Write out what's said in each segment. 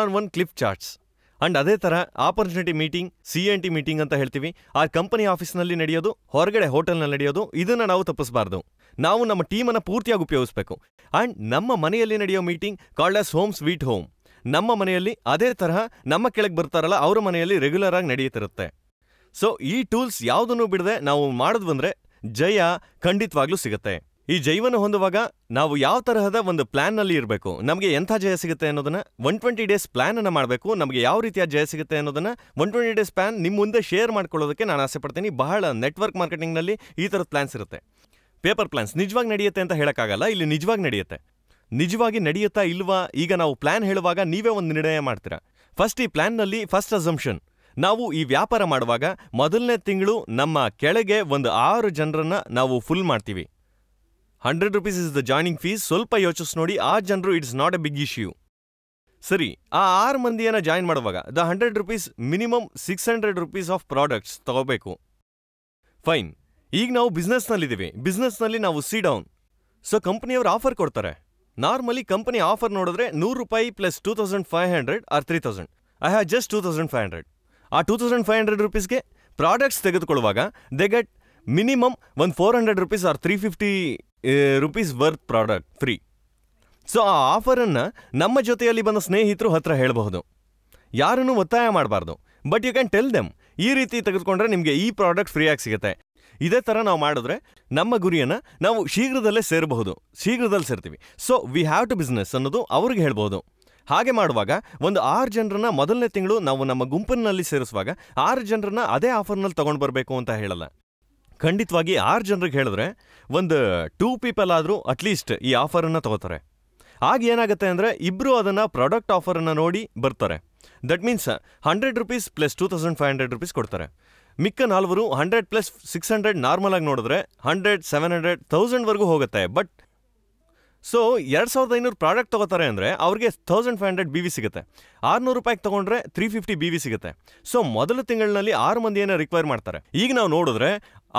On one clip charts and ಅದೇ ಥರ opportunity meeting CNT meeting ಅಂತ ಹೇಳ್ತೀವಿ. ಆ ಕಂಪನಿ ಆಫೀಸ್ನಲ್ಲಿ ನಡೆಯೋದು, ಹೊರಗಡೆ ಹೋಟೆಲ್ನಲ್ಲಿ ನಡೆಯೋದು, ಇದನ್ನು ನಾವು ತಪ್ಪಿಸಬಾರ್ದು. ನಾವು ನಮ್ಮ ಟೀಮನ್ನು ಪೂರ್ತಿಯಾಗಿ ಉಪಯೋಗಿಸಬೇಕು. ಆ್ಯಂಡ್ ನಮ್ಮ ಮನೆಯಲ್ಲಿ ನಡೆಯೋ meeting called as home sweet home. ನಮ್ಮ ಮನೆಯಲ್ಲಿ ಅದೇ ತರಹ ನಮ್ಮ ಕೆಳಗೆ ಬರ್ತಾರಲ್ಲ ಅವರ ಮನೆಯಲ್ಲಿ ರೆಗ್ಯುಲರ್ ಆಗಿ ನಡೆಯುತ್ತಿರುತ್ತೆ. ಸೊ ಈ ಟೂಲ್ಸ್ ಯಾವುದನ್ನು ಬಿಡದೆ ನಾವು ಮಾಡಿದ್ವು ಅಂದರೆ ಜಯ ಖಂಡಿತವಾಗ್ಲೂ ಸಿಗುತ್ತೆ. ಈ ಜಯವನ್ನು ಹೊಂದುವಾಗ ನಾವು ಯಾವ ತರಹದ ಒಂದು ಪ್ಲಾನ್ನಲ್ಲಿ ಇರಬೇಕು, ನಮಗೆ ಎಂಥ ಜಯ ಸಿಗುತ್ತೆ ಅನ್ನೋದನ್ನ 120 ಡೇಸ್ ಪ್ಲಾನ್ ಅನ್ನು ಮಾಡಬೇಕು. ನಮಗೆ ಯಾವ ರೀತಿಯ ಜಯ ಸಿಗುತ್ತೆ ಅನ್ನೋದನ್ನ 120 ಡೇಸ್ ಪ್ಲಾನ್ ನಿಮ್ಮ ಮುಂದೆ ಶೇರ್ ಮಾಡ್ಕೊಳ್ಳೋದಕ್ಕೆ ನಾನು ಆಸೆ ಪಡ್ತೀನಿ. ಬಹಳ ನೆಟ್ವರ್ಕ್ ಮಾರ್ಕೆಟಿಂಗ್ನಲ್ಲಿ ಈ ಥರದ ಪ್ಲಾನ್ಸ್ ಇರುತ್ತೆ. ಪೇಪರ್ ಪ್ಲಾನ್ಸ್ ನಿಜವಾಗಿ ನಡೆಯುತ್ತೆ ಅಂತ ಹೇಳೋಕ್ಕಾಗಲ್ಲ, ಇಲ್ಲಿ ನಿಜವಾಗಿ ನಡೆಯುತ್ತೆ. ನಿಜವಾಗಿ ನಡೆಯುತ್ತಾ ಇಲ್ವಾ, ಈಗ ನಾವು ಪ್ಲಾನ್ ಹೇಳುವಾಗ ನೀವೇ ಒಂದು ನಿರ್ಣಯ ಮಾಡ್ತೀರಾ. ಫಸ್ಟ್ ಈ ಪ್ಲಾನ್ನಲ್ಲಿ ಫಸ್ಟ್ ಅಸಂಪ್ಷನ್, ನಾವು ಈ ವ್ಯಾಪಾರ ಮಾಡುವಾಗ ಮೊದಲನೇ ತಿಂಗಳು ನಮ್ಮ ಕೆಳಗೆ ಒಂದು 6 ಜನರನ್ನ ನಾವು ಫುಲ್ ಮಾಡ್ತೀವಿ. 100 rupees is the joining fees. ಸ್ವಲ್ಪ ಯೋಚಿಸ್ ನೋಡಿ, ಆ ಜನರು it's not a big issue. ಸರಿ, ಆ 6 ಮಂದಿಯನ್ನು ಜಾಯಿನ್ ಮಾಡುವಾಗ the 100 rupees minimum 600 rupees of products ತಗೋಬೇಕು. ಫೈನ್. ಈಗ ನಾವು ಬಿಸ್ನೆಸ್ನಲ್ಲಿದ್ದೀವಿ. ಬಿಸ್ನೆಸ್ನಲ್ಲಿ ನಾವು ಸಿ ಡೌನ್. ಸೊ ಕಂಪನಿಯವರು ಆಫರ್ ಕೊಡ್ತಾರೆ. ನಾರ್ಮಲಿ ಕಂಪನಿ ಆಫರ್ ನೋಡಿದ್ರೆ 100 ರೂಪಾಯಿ plus 2500 or 3000. I have just 2500. ಆ 2500 rupeesಗೆ ಪ್ರಾಡಕ್ಟ್ಸ್ ತೆಗೆದುಕೊಳ್ಳುವಾಗ ದೆ ಗೆಟ್ ಮಿನಿಮಮ್ ಒಂದು 400 rupees or 350 rupees worth product free. So ಆ ಆಫರನ್ನು ನಮ್ಮ ಜೊತೆಯಲ್ಲಿ ಬಂದ ಸ್ನೇಹಿತರು ಹತ್ರ ಹೇಳಬಹುದು. ಯಾರನ್ನು ಒತ್ತಾಯ ಮಾಡಬಾರ್ದು. But you can tell them, ಈ ರೀತಿ ತೆಗೆದುಕೊಂಡ್ರೆ ನಿಮಗೆ ಈ ಪ್ರಾಡಕ್ಟ್ ಫ್ರೀಯಾಗಿ ಸಿಗುತ್ತೆ. ಇದೇ ಥರ ನಾವು ಮಾಡಿದ್ರೆ ನಮ್ಮ ಗುರಿಯನ್ನು ನಾವು ಶೀಘ್ರದಲ್ಲೇ ಶೀಘ್ರದಲ್ಲಿ ಸೇರ್ತೀವಿ. So we have to business ಅನ್ನೋದು ಅವ್ರಿಗೆ ಹೇಳ್ಬೋದು. ಹಾಗೆ ಮಾಡುವಾಗ ಒಂದು 6 ಜನರನ್ನ ಮೊದಲನೇ ತಿಂಗಳು ನಾವು ನಮ್ಮ ಗುಂಪಿನಲ್ಲಿ ಸೇರಿಸುವಾಗ 6 ಜನರನ್ನ ಅದೇ ಆಫರ್ನಲ್ಲಿ ತೊಗೊಂಡು ಬರಬೇಕು ಅಂತ ಹೇಳಲ್ಲ. ಖಂಡಿತವಾಗಿ 6 ಜನರಿಗೆ ಹೇಳಿದ್ರೆ ಒಂದು 2 people ಆದರೂ ಅಟ್ಲೀಸ್ಟ್ ಈ ಆಫರನ್ನು ತಗೋತಾರೆ. ಆಗ ಏನಾಗುತ್ತೆ ಅಂದರೆ ಇಬ್ಬರು ಅದನ್ನು ಪ್ರಾಡಕ್ಟ್ ಆಫರನ್ನು ನೋಡಿ ಬರ್ತಾರೆ. That means 100 rupees plus 2500 rupees ಕೊಡ್ತಾರೆ. ಮಿಕ್ಕ 4 100 ಪ್ಲಸ್ 600 ನಾರ್ಮಲ್ ಆಗಿ ನೋಡಿದ್ರೆ 100, 700, 1000ವರೆಗೂ ಹೋಗುತ್ತೆ. ಬಟ್ ಸೊ 2500 ಪ್ರಾಡಕ್ಟ್ ತೊಗೋತಾರೆ ಅಂದರೆ ಅವ್ರಿಗೆ 1500 BV ಸಿಗುತ್ತೆ. 600 ರೂಪಾಯಿಗೆ ತೊಗೊಂಡ್ರೆ 350 BV ಸಿಗುತ್ತೆ. ಸೊ ಮೊದಲ ತಿಂಗಳಿನಲ್ಲಿ 6 ಮಂದಿಯನ್ನು ರಿಕ್ವೈರ್ ಮಾಡ್ತಾರೆ. ಈಗ ನಾವು ನೋಡಿದ್ರೆ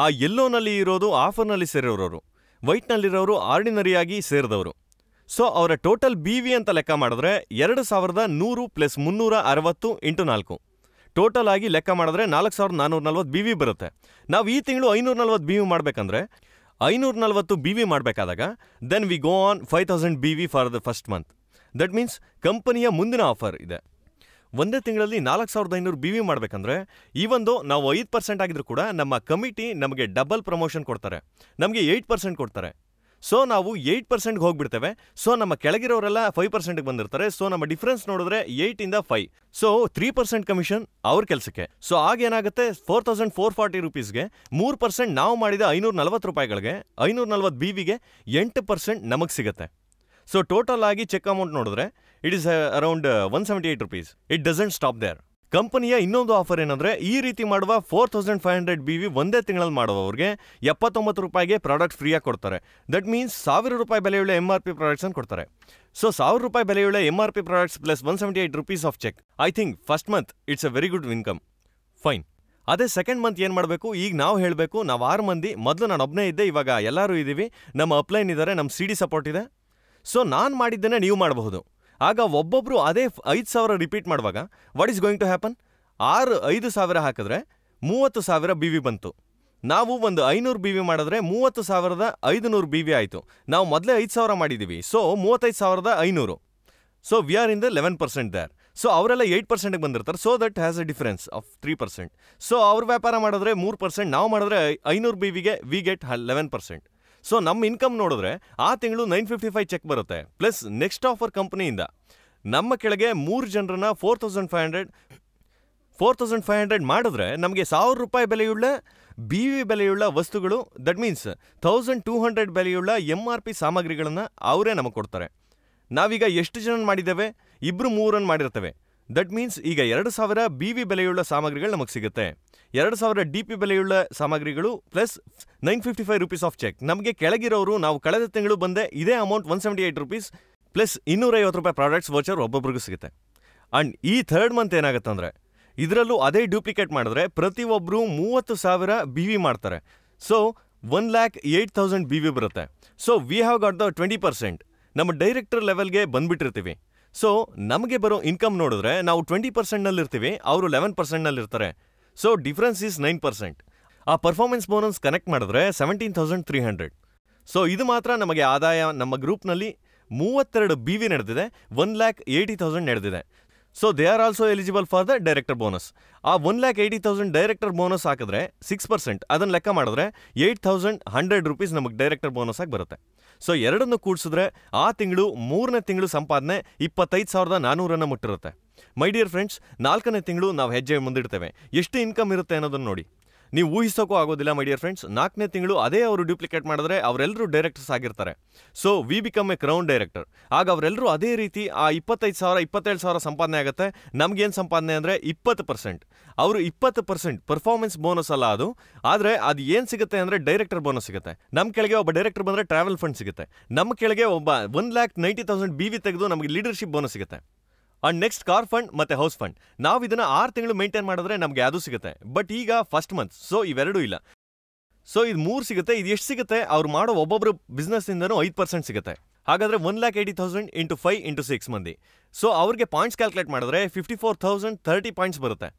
ಆ ಯೆಲ್ಲೋನಲ್ಲಿ ಇರೋದು ಆಫರ್ನಲ್ಲಿ ಸೇರಿರೋರು, ವೈಟ್ನಲ್ಲಿರೋರು ಆರ್ಡಿನರಿಯಾಗಿ ಸೇರಿದವರು. ಸೊ ಅವರ ಟೋಟಲ್ BV ಅಂತ ಲೆಕ್ಕ ಮಾಡಿದ್ರೆ 2100 ಪ್ಲಸ್ 360 ಇಂಟು 4 ಟೋಟಲ್ ಆಗಿ ಲೆಕ್ಕ ಮಾಡಿದ್ರೆ 4440 BV ಬರುತ್ತೆ. ನಾವು ಈ ತಿಂಗಳು 540 BV ಮಾಡಬೇಕಂದ್ರೆ 540 BV ಮಾಡಬೇಕಾದಾಗ then we go on 5000 BV for the first month. That means ಕಂಪನಿಯ ಮುಂದಿನ ಆಫರ್ ಇದೆ. ಒಂದೇ ತಿಂಗಳಲ್ಲಿ 4500 BV ಮಾಡಬೇಕಂದ್ರೆ ಈವೊಂದು ನಾವು 5% ಆಗಿದ್ರು ಕೂಡ ನಮ್ಮ ಕಮಿಟಿ ನಮಗೆ ಡಬಲ್ ಪ್ರಮೋಷನ್ ಕೊಡ್ತಾರೆ, ನಮಗೆ 8% ಕೊಡ್ತಾರೆ. ಸೊ ನಾವು 8%ಗೆ ಹೋಗ್ಬಿಡ್ತೇವೆ. ಸೊ ನಮ್ಮ ಕೆಳಗಿರೋರೆಲ್ಲ 5%ಗೆ ಬಂದಿರ್ತಾರೆ. ಸೊ ನಮ್ಮ ಡಿಫ್ರೆನ್ಸ್ ನೋಡಿದ್ರೆ 8 ಇಂದ 5. ಸೊ 3% ಕಮಿಷನ್ ಅವ್ರ ಕೆಲಸಕ್ಕೆ. ಸೊ ಆಗೇನಾಗುತ್ತೆ 4440 rupeesಗೆ 3% ನಾವು ಮಾಡಿದ 540 ರೂಪಾಯಿಗಳಿಗೆ 540 BVಗೆ 8% ನಮಗೆ ಸಿಗುತ್ತೆ. ಸೊ ಟೋಟಲ್ ಆಗಿ ಚೆಕ್ ಅಮೌಂಟ್ ನೋಡಿದ್ರೆ it is around 178 rupees. It doesn't stop there. ಕಂಪನಿಯ ಇನ್ನೊಂದು ಆಫರ್ ಏನಂದ್ರೆ ಈ ರೀತಿ ಮಾಡುವ 4500 BV ಒಂದೇ ತಿಂಗಳಲ್ಲಿ ಮಾಡುವವರಿಗೆ 79 ರೂಪಾಯಿಗೆ ಪ್ರಾಡಕ್ಟ್ ಫ್ರೀಯಾಗಿ ಕೊಡ್ತಾರೆ. ದಟ್ ಮೀನ್ಸ್ 1000 ರೂಪಾಯಿ ಬೆಲೆಯುಳ್ಳ MRP ಪ್ರಾಡಕ್ಟ್ಸ್ ಅನ್ನು ಕೊಡ್ತಾರೆ. ಸೊ 1000 ರೂಪಾಯಿ ಬೆಲೆಯುಳ್ಳ MRP products plus 178 rupees of check. I think first month it's a very good income. Fine. ಅದೇ ಸೆಕೆಂಡ್ ಮಂತ್ ಏನು ಮಾಡಬೇಕು, ಈಗ ನಾವು ಹೇಳಬೇಕು. ನಾವು 6 ಮಂದಿ, ಮೊದಲು ನಾನು ಒಬ್ಬನೇ ಇದ್ದೆ, ಇವಾಗ ಎಲ್ಲರೂ ಇದ್ದೀವಿ. ನಮ್ಮ ಅಪ್ಲೈನ್ ಇದ್ದಾರೆ, ನಮ್ಮ CD ಸಪೋರ್ಟ್ ಇದೆ. ಸೊ ನಾನು ಮಾಡಿದ್ದೇನೆ ನೀವು ಮಾಡಬಹುದು. ಆಗ ಒಬ್ಬೊಬ್ಬರು ಅದೇ 5000 ರಿಪೀಟ್ ಮಾಡುವಾಗ what is going to happen, 5000 ಹಾಕಿದ್ರೆ 30,000 BV ಬಂತು. ನಾವು ಒಂದು 500 BV ಮಾಡಿದ್ರೆ 30,500 BV ಆಯಿತು. ನಾವು ಮೊದಲೇ 5000 ಮಾಡಿದ್ದೀವಿ. So 35,500. So we are in the 11% there. So ಅವರೆಲ್ಲ 8%ಗೆ ಬಂದಿರ್ತಾರೆ. So that has a difference of 3%. So ಅವ್ರ ವ್ಯಾಪಾರ ಮಾಡಿದ್ರೆ 3%, ನಾವು ಮಾಡಿದ್ರೆ 500 BVಗೆ ವಿ ಗೆಟ್ 11%. ಸೊ ನಮ್ಮ ಇನ್ಕಮ್ ನೋಡಿದ್ರೆ ಆ ತಿಂಗಳು 955 ಚೆಕ್ ಬರುತ್ತೆ. ಪ್ಲಸ್ ನೆಕ್ಸ್ಟ್ ಆಫರ್ ಕಂಪನಿಯಿಂದ ನಮ್ಮ ಕೆಳಗೆ 3 ಜನರನ್ನ 4500 ಮಾಡಿದ್ರೆ ನಮಗೆ 1000 ರೂಪಾಯಿ ಬೆಲೆಯುಳ್ಳ BV ಬೆಲೆಯುಳ್ಳ ವಸ್ತುಗಳು, ದಟ್ ಮೀನ್ಸ್ 1200 ಬೆಲೆಯುಳ್ಳ MRP ಸಾಮಗ್ರಿಗಳನ್ನು ಅವರೇ ನಮಗೆ ಕೊಡ್ತಾರೆ. ನಾವೀಗ ಎಷ್ಟು ಜನ ಮಾಡಿದ್ದೇವೆ, 2-3 ಮಾಡಿರ್ತೇವೆ. ದಟ್ ಮೀನ್ಸ್ ಈಗ 2000 BV ಬೆಲೆಯುಳ್ಳ ಸಾಮಗ್ರಿಗಳು ನಮಗೆ ಸಿಗುತ್ತೆ. 2000 DP ಬೆಲೆಯುಳ್ಳ ಸಾಮಗ್ರಿಗಳು ಪ್ಲಸ್ 955 rupees ಆಫ್ ಚೆಕ್. ನಮಗೆ ಕೆಳಗಿರೋರು ನಾವು ಕಳೆದ ತಿಂಗಳು ಬಂದೆ ಇದೇ ಅಮೌಂಟ್ 178 rupees ಪ್ಲಸ್ 250 ರೂಪಾಯಿ ಪ್ರಾಡಕ್ಟ್ಸ್ ವೋಚರ್ ಒಬ್ಬೊಬ್ರಿಗೂ ಸಿಗುತ್ತೆ. ಆ್ಯಂಡ್ ಈ ಥರ್ಡ್ ಮಂತ್ ಏನಾಗುತ್ತೆ ಅಂದರೆ ಇದರಲ್ಲೂ ಅದೇ ಡೂಪ್ಲಿಕೇಟ್ ಮಾಡಿದ್ರೆ ಪ್ರತಿಯೊಬ್ಬರು 30,000 BV ಮಾಡ್ತಾರೆ. ಸೊ 1,08,000 BV ಬರುತ್ತೆ. So we have got the 20%. ನಮ್ಮ ಡೈರೆಕ್ಟರ್ ಲೆವೆಲ್ಗೆ ಬಂದ್ಬಿಟ್ಟಿರ್ತೀವಿ. ಸೊ ನಮಗೆ ಬರೋ ಇನ್ಕಮ್ ನೋಡಿದ್ರೆ ನಾವು 20% ಇರ್ತೀವಿ, ಅವರು 11% ಇರ್ತಾರೆ. So difference is 9%. ಆ ಪರ್ಫಾರ್ಮೆನ್ಸ್ ಬೋನಸ್ ಕನೆಕ್ಟ್ ಮಾಡಿದ್ರೆ 17,300. ಸೊ ಇದು ಮಾತ್ರ ನಮಗೆ ಆದಾಯ. ನಮ್ಮ ಗ್ರೂಪ್ನಲ್ಲಿ 32 BV ನಡೆದಿದೆ, 1,80,000 ನಡೆದಿದೆ. So they are also eligible for the director bonus. ಆ 1,80,000 ಡೈರೆಕ್ಟರ್ ಬೋನಸ್ ಹಾಕಿದ್ರೆ 6%, ಅದನ್ನು ಲೆಕ್ಕ ಮಾಡಿದ್ರೆ 8,100 ರೂಪೀಸ್ ನಮಗೆ ಡೈರೆಕ್ಟರ್ ಬೋನಸ್ ಆಗಿ ಬರುತ್ತೆ. ಸೊ ಎರಡನ್ನು ಕೂಡಿಸಿದ್ರೆ ಆ ತಿಂಗಳು 3ನೇ ತಿಂಗಳು ಸಂಪಾದನೆ 25,400 ಮುಟ್ಟಿರುತ್ತೆ. ಮೈ ಡಿಯರ್ ಫ್ರೆಂಡ್ಸ್, 4ನೇ ತಿಂಗಳು ನಾವು ಹೆಜ್ಜೆ ಮುಂದಿಡ್ತೇವೆ. ಎಷ್ಟು ಇನ್ಕಮ್ ಇರುತ್ತೆ ಅನ್ನೋದನ್ನು ನೋಡಿ. ನೀವು ಊಹಿಸೋಕ್ಕೂ ಆಗೋದಿಲ್ಲ ಮೈ ಡಿಯರ್ ಫ್ರೆಂಡ್ಸ್. 4ನೇ ತಿಂಗಳು ಅದೇ ಅವರು ಡ್ಯೂಪ್ಲಿಕೇಟ್ ಮಾಡಿದ್ರೆ ಅವರೆಲ್ಲರೂ ಡೈರೆಕ್ಟರ್ಸ್ ಆಗಿರ್ತಾರೆ. So we become A crown director. ಆಗ ಅವರೆಲ್ಲರೂ ಅದೇ ರೀತಿ ಆ 25,000 27,000 ಸಂಪಾದನೆ ಆಗುತ್ತೆ. ನಮಗೇನು ಸಂಪಾದನೆ ಅಂದರೆ 20%. ಅವರು 20% ಪರ್ಫಾರ್ಮೆನ್ಸ್ ಬೋನಸ್ ಅಲ್ಲ ಅದು. ಆದರೆ ಅದು ಏನು ಸಿಗುತ್ತೆ ಅಂದರೆ ಡೈರೆಕ್ಟರ್ ಬೋನಸ್ ಸಿಗುತ್ತೆ. ನಮ್ಮ ಕೆಳಗೆ ಒಬ್ಬ ಡೈರೆಕ್ಟರ್ ಬಂದರೆ ಟ್ರಾವೆಲ್ ಫಂಡ್ ಸಿಗುತ್ತೆ. ನಮ್ಮ ಕೆಳಗೆ ಒಬ್ಬ 1,90,000 BV ತೆಗೆದು ನಮಗೆ ಲೀಡರ್ಶಿಪ್ ಬೋನಸ್ ಸಿಗುತ್ತೆ. ಅಂಡ್ ನೆಕ್ಸ್ಟ್ ಕಾರ್ ಫಂಡ್ ಮತ್ತೆ ಹೌಸ್ ಫಂಡ್. ನಾವು ಇದನ್ನ 6 ತಿಂಗಳು ಮೇಂಟೈನ್ ಮಾಡಿದ್ರೆ ನಮಗೆ ಅದು ಸಿಗುತ್ತೆ. ಬಟ್ ಈಗ ಫಸ್ಟ್ ಮಂತ್, ಸೊ ಇವೆರಡೂ ಇಲ್ಲ. ಸೊ ಇದು 3 ಸಿಗುತ್ತೆ. ಇದು ಎಷ್ಟು ಸಿಗುತ್ತೆ? ಅವ್ರು ಮಾಡೋ ಒಬ್ಬೊಬ್ಬರು ಬಿಸ್ನೆಸ್ ಇಂದನೂ 5% ಸಿಗುತ್ತೆ. ಹಾಗಾದ್ರೆ 1,80,000 ಇಂಟು 5 ಇಂಟು 6 ಮಂದಿ. ಸೊ ಅವ್ರಿಗೆ ಪಾಯಿಂಟ್ಸ್ ಕ್ಯಾಲ್ಕುಲೇಟ್ ಮಾಡಿದ್ರೆ 54,030 ಪಾಯಿಂಟ್ಸ್ ಬರುತ್ತೆ.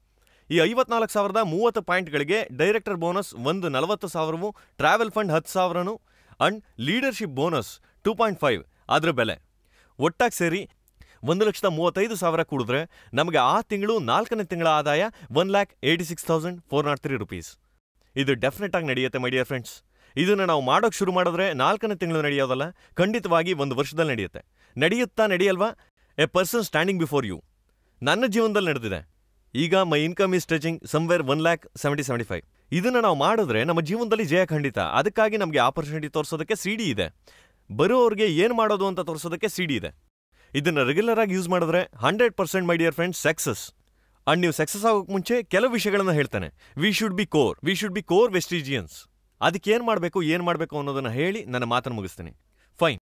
ಈ 54,030 ಪಾಯಿಂಟ್ಗಳಿಗೆ ಡೈರೆಕ್ಟರ್ ಬೋನಸ್ ಒಂದು 40,000, travel fund 10,000 and leadership bonus 2.5 ಅದ್ರ ಬೆಲೆ. ಒಟ್ಟಾಗಿ ಸೇರಿ 1,35,000 ಕೂಡಿದ್ರೆ ನಮಗೆ ಆ ತಿಂಗಳು 4ನೇ ತಿಂಗಳ ಆದಾಯ 1,86,403 ರೂಪೀಸ್. ಇದು ಡೆಫಿನೆಟ್ ಆಗಿ ನಡೆಯುತ್ತೆ ಮೈ ಡಿಯರ್ ಫ್ರೆಂಡ್ಸ್. ಇದನ್ನು ನಾವು ಮಾಡೋಕೆ ಶುರು ಮಾಡಿದ್ರೆ 4ನೇ ತಿಂಗಳು ನಡೆಯೋದಲ್ಲ, ಖಂಡಿತವಾಗಿ 1 ವರ್ಷದಲ್ಲಿ ನಡೆಯುತ್ತೆ. ನಡೆಯಲ್ವಾ? A person standing before you. ನನ್ನ ಜೀವನದಲ್ಲಿ ನಡೆದಿದೆ. ಈಗ my income is touching somewhere 1,70,75. ಇದನ್ನು ನಾವು ಮಾಡಿದ್ರೆ ನಮ್ಮ ಜೀವನದಲ್ಲಿ ಜಯ ಖಂಡಿತ. ಅದಕ್ಕಾಗಿ ನಮಗೆ ಆಪರ್ಚುನಿಟಿ ತೋರಿಸೋದಕ್ಕೆ CD ಇದೆ. ಬರೋರಿಗೆ ಏನು ಮಾಡೋದು ಅಂತ ತೋರಿಸೋದಕ್ಕೆ CD ಇದೆ. ಇದನ್ನು ರೆಗ್ಯುಲರ್ ಆಗಿ ಯೂಸ್ ಮಾಡಿದ್ರೆ 100% my dear friends success. And ನೀವು ಸಕ್ಸಸ್ ಆಗೋಕ್ಕೆ ಮುಂಚೆ ಕೆಲವು ವಿಷಯಗಳನ್ನ ಹೇಳ್ತಾನೆ. We should be core vestigians. ಅದಕ್ಕೆ ಏನು ಮಾಡಬೇಕು ಅನ್ನೋದನ್ನ ಹೇಳಿ ನನ್ನ ಮಾತನ್ನು ಮುಗಿಸ್ತೀನಿ. ಫೈನ್.